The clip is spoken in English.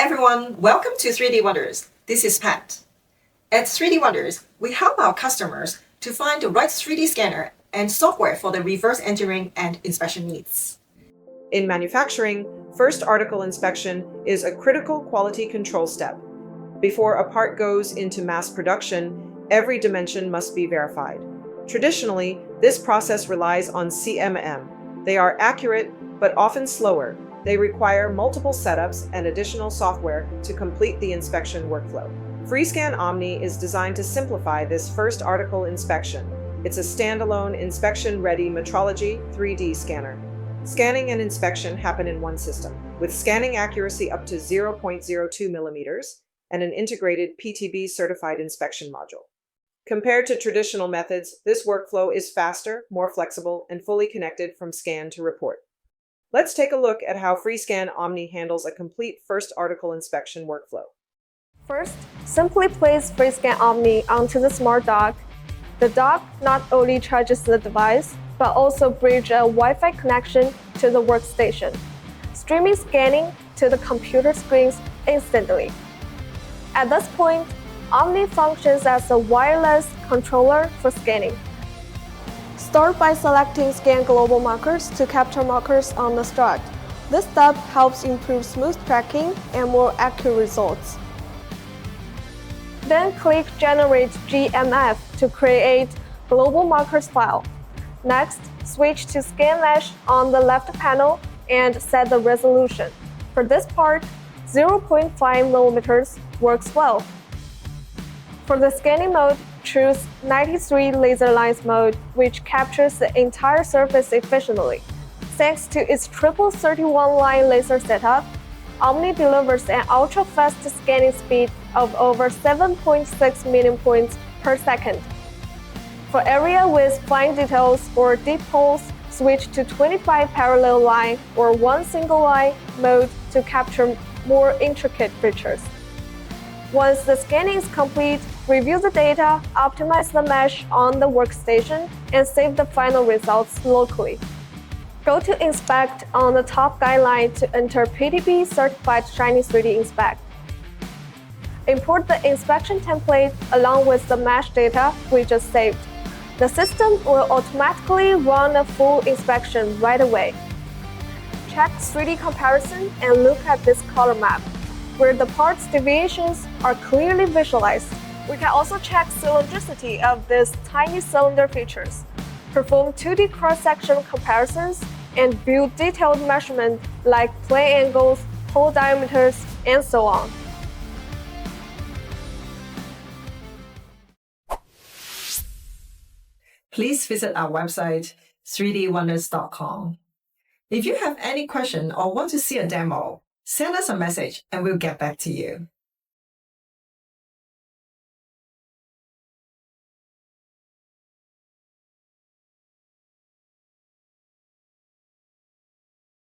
everyone, welcome to 3D Wonders. This is Pat. At 3D Wonders, we help our customers to find the right 3D scanner and software for the reverse engineering and inspection needs. In manufacturing, first article inspection is a critical quality control step. Before a part goes into mass production, every dimension must be verified. Traditionally, this process relies on CMM. They are accurate, but often slower. They require multiple setups and additional software to complete the inspection workflow. FreeScan Omni is designed to simplify this first article inspection. It's a standalone inspection-ready metrology 3D scanner. Scanning and inspection happen in one system, with scanning accuracy up to 0.02 millimeters and an integrated PTB-certified inspection module. Compared to traditional methods, this workflow is faster, more flexible, and fully connected from scan to report. Let's take a look at how FreeScan Omni handles a complete first article inspection workflow. First, simply place FreeScan Omni onto the smart dock. The dock not only charges the device, but also bridges a Wi-Fi connection to the workstation, streaming scanning to the computer screens instantly. At this point, Omni functions as a wireless controller for scanning. Start by selecting Scan Global Markers to capture markers on the strut. This step helps improve smooth tracking and more accurate results. Then click Generate GMF to create Global Markers file. Next, switch to Scan Mesh on the left panel and set the resolution. For this part, 0.5 millimeters works well. For the scanning mode, choose 93 laser lines mode, which captures the entire surface efficiently. Thanks to its triple 31-line laser setup, Omni delivers an ultra-fast scanning speed of over 7.6 million points per second. For area with fine details or deep holes, switch to 25 parallel line or one single line mode to capture more intricate features. Once the scanning is complete, review the data, optimize the mesh on the workstation, and save the final results locally. Go to Inspect on the top guideline to enter PTB-certified Shiny 3D Inspect. Import the inspection template along with the mesh data we just saved. The system will automatically run a full inspection right away. Check 3D comparison and look at this color map, where the parts deviations are clearly visualized. We can also check cylindricity of these tiny cylinder features, perform 2D cross-section comparisons, and view detailed measurement like plane angles, hole diameters, and so on. Please visit our website, 3dwonders.com. If you have any question or want to see a demo, send us a message and we'll get back to you.